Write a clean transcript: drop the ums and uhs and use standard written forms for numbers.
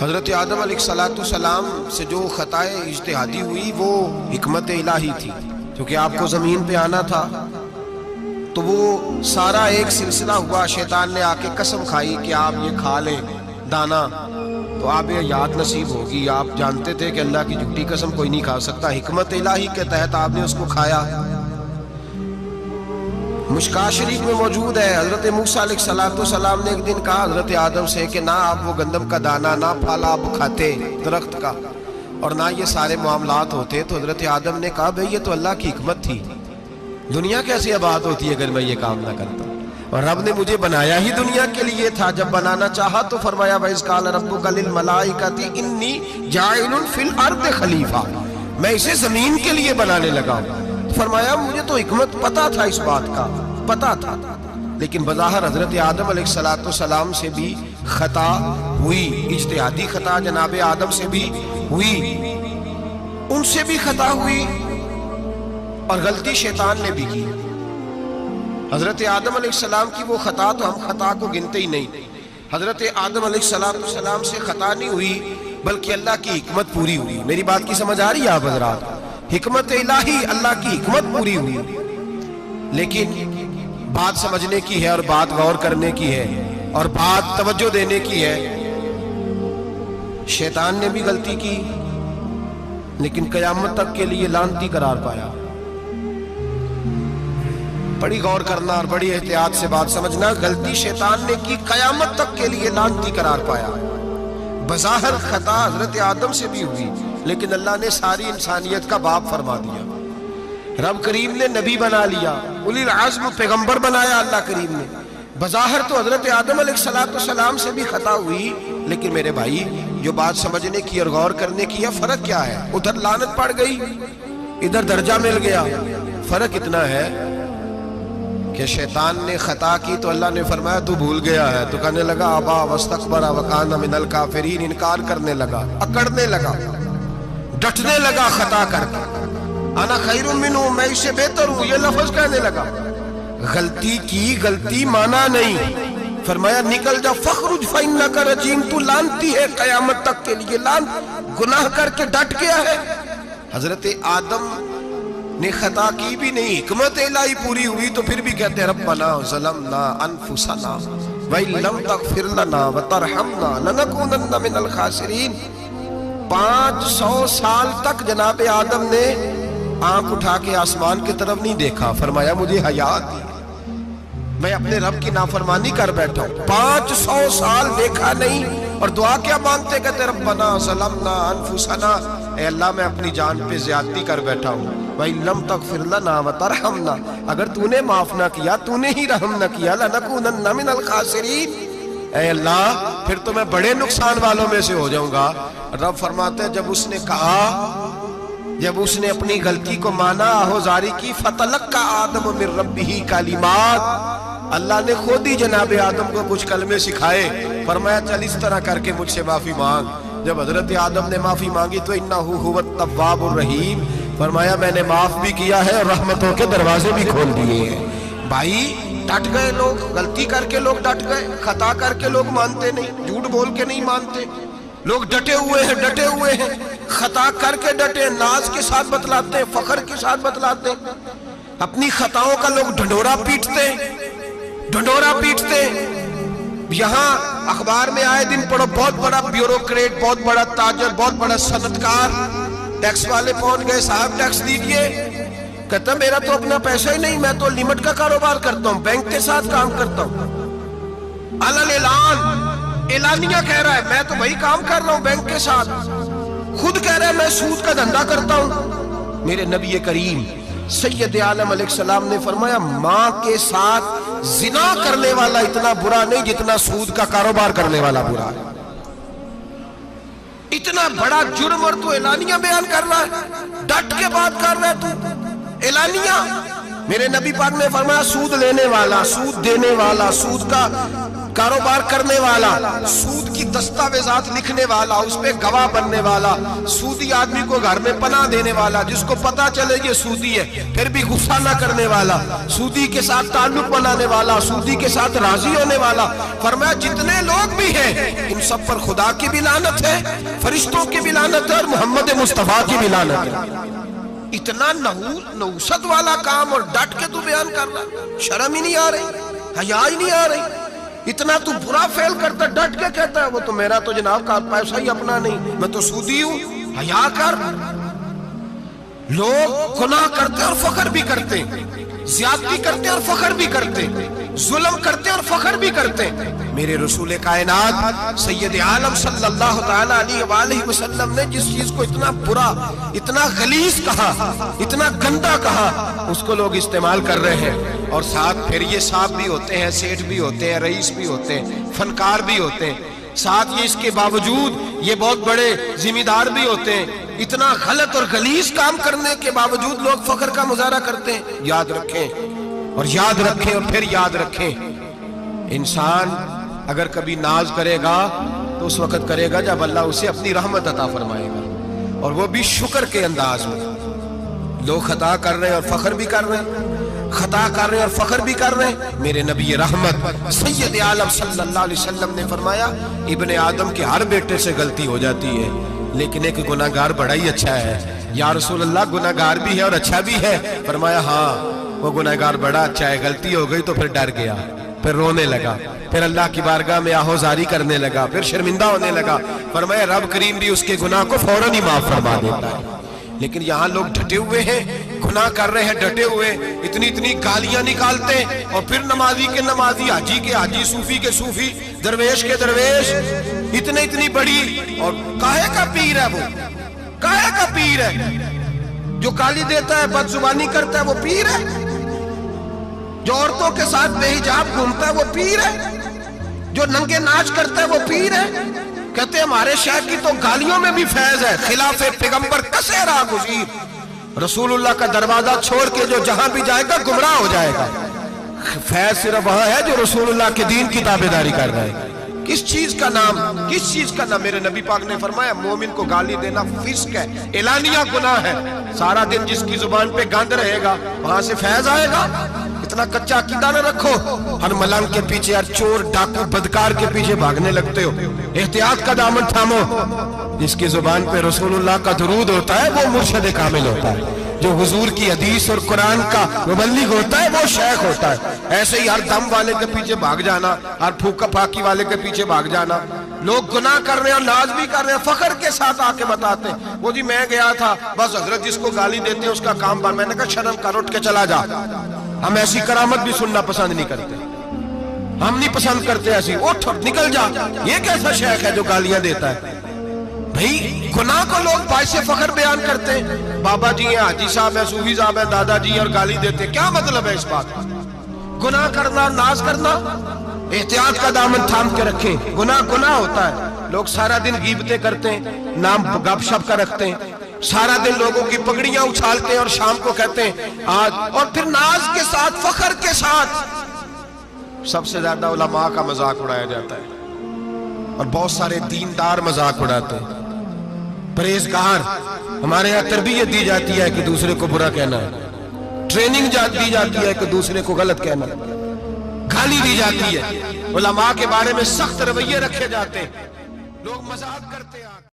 حضرت آدم علیہ السلام سے جو خطائے اجتہادی ہوئی وہ حکمت الہی تھی، کیونکہ آپ کو زمین پہ آنا تھا، تو وہ سارا ایک سلسلہ ہوا۔ شیطان نے آ کے قسم کھائی کہ آپ یہ کھا لیں دانا تو آپ یہ یاد نصیب ہوگی۔ آپ جانتے تھے کہ اللہ کی جھوٹی قسم کوئی نہیں کھا سکتا، حکمت الہی کے تحت آپ نے اس کو کھایا۔ مشکاہ شریف میں موجود ہے، حضرت موسیٰ علیہ السلام نے ایک دن کہا حضرت آدم سے کہ نہ آپ وہ گندم کا دانہ نہ پھل آپ کھاتے درخت کا، اور نہ یہ سارے معاملات ہوتے، تو حضرت آدم نے کہا بھئی یہ تو اللہ کی حکمت تھی، دنیا کیسے آباد ہوتی ہے اگر میں یہ کام نہ کرتا، اور رب نے مجھے بنایا ہی دنیا کے لیے تھا۔ جب بنانا چاہا تو فرمایا وَإِذْ قَالَ رَبُّكَ لِلْمَلَائِكَةِ إِنِّي جَاعِلٌ فِي الْأَرْضِ خَلِيفَةً، میں اسے زمین کے لیے بنانے لگا ہوں۔ فرمایا مجھے تو حکمت پتا تھا، اس بات کا پتا تھا، لیکن بظاہر حضرت آدم علیہ السلام سے بھی خطا ہوئی، اجتہادی خطا جناب آدم سے بھی ہوئی، ان سے بھی خطا ہوئی، اور غلطی شیطان نے بھی کی۔ حضرت آدم علیہ السلام کی وہ خطا تو ہم خطا کو گنتے ہی نہیں۔ حضرت آدم علیہ السلام سے خطا نہیں ہوئی بلکہ اللہ کی حکمت پوری ہوئی۔ میری بات کی سمجھ آ رہی ہے آپ حضرات؟ حکمت الہی، اللہ کی حکمت پوری ہوئی، لیکن بات سمجھنے کی ہے اور بات غور کرنے کی ہے اور بات توجہ دینے کی ہے۔ شیطان نے بھی غلطی کی لیکن قیامت تک کے لیے لعنتی قرار پایا۔ بڑی غور کرنا اور بڑی احتیاط سے بات سمجھنا، غلطی شیطان نے کی، قیامت تک کے لیے لعنتی قرار پایا۔ بظاہر خطا حضرت آدم سے بھی ہوئی لیکن اللہ نے ساری انسانیت کا باپ فرما دیا۔ رب کریم نے نبی بنا لیا، اولی العزم پیغمبر بنایا اللہ کریم نے۔ بظاہر تو حضرت آدم علیہ السلام سے بھی خطا ہوئی، لیکن میرے بھائی جو بات سمجھنے کی اور غور کرنے کی ہے، فرق کیا ہے؟ ادھر لعنت پڑ گئی، ادھر درجہ مل گیا۔ فرق اتنا ہے کہ شیطان نے خطا کی تو اللہ نے فرمایا تو بھول گیا ہے، تو کہنے لگا ابا واستکبر وکان من الکافرین، انکار کرنے لگا، اکڑنے لگا، ڈٹنے لگا خطا کر کے، انا خیر منہ، میں اسے بہتر ہوں، یہ لفظ کہنے لگا۔ غلطی کی، غلطی مانا نہیں، فرمایا نکل جا، فخرج فإنک رجیم، تو لعنتی ہے قیامت تک کے لیے، گناہ کر کے ڈٹ گیا ہے۔ حضرت آدم نے خطا کی بھی نہیں، حکمت الہی پوری ہوئی، تو پھر بھی کہتے ہیں ربنا ظلمنا انفسنا وَإِن لَمْ تَغْفِرْ لَنَا وَتَرْحَمْنَا لَنَكُونَنَّ مِنَ الْخَاسِرِينَ۔ 500 سال تک جناب آدم نے آنکھ اٹھا کے آسمان کی طرف نہیں دیکھا، فرمایا مجھے حیا آتی ہے، میں اپنے رب کی نافرمانی کر بیٹھا ہوں۔ 500 سال دیکھا نہیں، اور دعا کیا مانگتے؟ کہتے ربنا ظلمنا انفسنا، اے اللہ میں اپنی جان پہ زیادتی کر بیٹھا ہوں، وَإِن لَمْ تَغْفِرْ لَنَا وَتَرْحَمْنَا، اگر تو نے معاف نہ کیا، تو نے ہی رحم نہ کیا، لَنَكُونَنَّ مِنَ الْخَاسِرِينَ، اے اللہ پھر تو میں بڑے نقصان والوں میں سے ہو جاؤں گا۔ رب فرماتے ہیں جب اس نے کہا، جب اس نے اپنی غلطی کو مانا، آہوزاری کی، فَتَلَقَّى آدَمُ مِن رَبِّهِ کَلِمَاتٍ، اللہ نے خود ہی جناب آدم کو کچھ کلمے سکھائے، فرمایا چل اس طرح کر کے مجھ سے معافی مانگ۔ جب حضرت آدم نے معافی مانگی تو اِنَّهُ هُوَ التَّوَّابُ الرَّحِيمُ، فرمایا میں نے معاف بھی کیا ہے اور رحمتوں کے دروازے بھی کھول دیے ہیں۔ بھائی ڈٹ گئے لوگ، غلطی کر کے لوگ ڈٹ گئے، خطا کر کے لوگ مانتے نہیں، جھوٹ بول کے نہیں مانتے، لوگ ڈٹے ہوئے ہیں، خطا کر کے ڈٹے، ناز کے ساتھ بتلاتے ہیں، فخر کے ساتھ بتلاتے ہیں، اپنی خطاؤں کا لوگ ڈھنڈورا پیٹتے ہیں۔ یہاں اخبار میں آئے دن پڑھو، بہت بڑا بیوروکریٹ، بہت بڑا تاجر، بہت بڑا صنعتکار، ٹیکس والے پہنچ گئے، صاحب ٹیکس دیجئے، کہتا میرا تو اپنا پیسہ ہی نہیں، میں تو لمٹ کا کاروبار کرتا ہوں، بینک کے ساتھ کام کرتا ہوں، اعلانیہ کہہ رہا ہے میں تو وہی کام کر رہا ہوں بینک کے ساتھ، خود کہہ رہا ہے میں سود کا دھندا کرتا ہوں۔ میرے نبی کریم سید عالم علیہ السلام نے فرمایا ماں کے ساتھ زنا کرنے والا اتنا برا نہیں جتنا سود کا کاروبار کرنے والا برا ہے۔ اتنا بڑا جرم اور تو اعلانیہ بیان کر رہا ہے، ڈٹ کے بات کر رہا ہے تو اعلانیہ۔ میرے نبی پاک نے فرمایا سود لینے والا، سود دینے والا، سود کا کاروبار کرنے والا، سود کی دستاویزات لکھنے والا، اس پہ گواہ بننے والا، سودی آدمی کو گھر میں پناہ دینے والا، جس کو پتا چلے یہ سودی ہے پھر بھی غصہ نہ کرنے والا، سودی کے ساتھ تعلق بنانے والا، سودی کے ساتھ راضی ہونے والا. فرمایا جتنے لوگ بھی ہیں ان سب پر خدا کی بھی لعنت ہے، فرشتوں کی بھی لعنت ہے، اور محمد مصطفیٰ کی بھی لعنت ہے. اتنا نحوست والا کام اور ڈٹ کے تو بیان کر رہا، شرم ہی نہیں آ رہی، حیا ہی نہیں آ رہی. اتنا تو برا فعل کرتا ڈٹ کے کہتا ہے وہ تو میرا تو جناب کا پیسہ ہی اپنا نہیں، میں تو سودی ہوں. حیا کر. لوگ گناہ کرتے اور فخر بھی کرتے، زیادتی کرتے اور فخر بھی کرتے، ظلم کرتے اور فخر بھی کرتے. میرے رسول کائنات سید عالم صلی اللہ تعالی علیہ وآلہ وسلم نے جس چیز کو اتنا برا، اتنا غلیظ کہا، اتنا گندا کہا، اس کو لوگ استعمال کر رہے ہیں. اور ساتھ پھر یہ صاحب بھی ہوتے ہیں، سیٹھ بھی ہوتے ہیں، رئیس بھی ہوتے ہیں، فنکار بھی ہوتے ہیں، ساتھ یہ اس کے باوجود یہ بہت بڑے ذمہ دار بھی ہوتے ہیں. اتنا غلط اور غلیظ کام کرنے کے باوجود لوگ فخر کا مظاہرہ کرتے ہیں. یاد رکھیں اور یاد رکھیں اور پھر یاد رکھیں، انسان اگر کبھی ناز کرے گا تو اس وقت کرے گا جب اللہ اسے اپنی رحمت عطا فرمائے گا، اور وہ بھی شکر کے انداز میں. لوگ خطا کر رہے ہیں اور فخر بھی کر رہے ہیں، خطا کر رہے ہیں اور فخر بھی کر رہے ہیں. میرے نبی رحمت سید عالم صلی اللہ علیہ وسلم نے فرمایا ابن آدم کے ہر بیٹے سے غلطی ہو جاتی ہے، لیکن ایک گناہگار بڑا ہی اچھا ہے. یا رسول اللہ گناہگار بھی ہے اور اچھا بھی ہے؟ فرمایا ہاں وہ گناہگار بڑا اچھا ہے، غلطی ہو گئی تو پھر ڈر گیا، پھر رونے لگا، پھر اللہ کی بارگاہ میں آہوزاری کرنے لگا، پھر شرمندہ ہونے لگا. فرمایا رب کریم بھی اس کے گناہ کو فوراً ہی معاف فرما دیتا ہے. لیکن یہاں لوگ ڈٹے ہوئے ہیں، گناہ کر رہے ہیں ڈٹے ہوئے، اتنی گالیاں نکالتے ہیں، اور پھر نمازی کے نمازی، حاجی کے حاجی، صوفی کے صوفی، درویش کے درویش، اتنی بڑی. اور کاہے کا پیر ہے وہ؟ کاہے کا پیر ہے؟ جو گالی دیتا ہے، بد زبانی کرتا ہے، وہ پیر ہے؟ جو عورتوں کے ساتھ بے حجاب گھومتا ہے وہ پیر ہے؟ جو ننگے ناچ کرتا ہے وہ پیر ہے؟ کہتے ہیں ہمارے شیخ کی تو گالیوں میں بھی فیض ہے، خلاف پیغمبر کسے راہ گزیر. رسول اللہ کا دروازہ چھوڑ کے جو جہاں بھی جائے گا گمراہ ہو جائے گا. فیض صرف وہاں ہے جو رسول اللہ کے دین کی تابعداری کر رہا ہے. کس چیز کا نام، کس چیز کا نام؟ میرے نبی پاک نے فرمایا مومن کو گالی دینا فسق ہے، اعلانیہ گناہ ہے. سارا دن جس کی زبان پہ گند رہے گا وہاں سے فیض آئے گا؟ اتنا کچا عقیدہ نہ رکھو، ہر ملنگ کے پیچھے، ہر چور ڈاکو بدکار کے پیچھے بھاگنے لگتے ہو. احتیاط کا دامن تھامو. جس کی زبان پہ رسول اللہ کا درود ہوتا ہے وہ مرشد کامل ہوتا ہے، جو حضور کی حدیث اور قرآن کا مبلغ ہوتا ہے وہ شیخ ہوتا ہے. ایسے ہی ہر دم والے کے پیچھے بھاگ جانا، ہر پھوکا پھاکی والے کے پیچھے بھاگ جانا. لوگ گناہ کر رہے ہیں اور ناز بھی کر رہے ہیں، فخر کے ساتھ آ کے بتاتے ہیں وہ جی میں گیا تھا، بس حضرت جس کو گالی دیتے ہیں اس کا کام بار. میں نے کہا شرم کر، اٹھ کے چلا جا. ہم ایسی کرامت بھی سننا پسند نہیں کرتے، ہم نہیں پسند کرتے ایسی. اٹھ نکل جا. یہ کیسا شیخ ہے جو گالیاں دیتا ہے؟ بھئی گناہ کو لوگ باعث فخر بیان کرتے ہیں. بابا جی ہیں، حاجی صاحب ہیں، صوفی صاحب ہیں، دادا جی ہیں، اور گالی دیتے ہیں. کیا مطلب ہے اس بات کا؟ گناہ کرنا، ناز کرنا، احتیاط کا دامن تھام کے رکھیں. گناہ ہوتا ہے. لوگ سارا دن غیبتیں کرتے ہیں، نام گپ شپ کا رکھتے ہیں، سارا دن لوگوں کی پگڑیاں اچھالتے ہیں اور شام کو کہتے ہیں آج. اور پھر ناز کے ساتھ، فخر کے ساتھ سب سے زیادہ علماء کا مذاق اڑایا جاتا ہے، اور بہت سارے دیندار مذاق اڑاتے ہیں. پرہیزگار، ہمارے یہاں تربیت دی جاتی ہے کہ دوسرے کو برا کہنا ہے، ٹریننگ دی جاتی ہے کہ دوسرے کو غلط کہنا ہے، گالی دی جاتی ہے، علماء کے بارے میں سخت رویے رکھے جاتے ہیں، لوگ مذاق کرتے ہیں.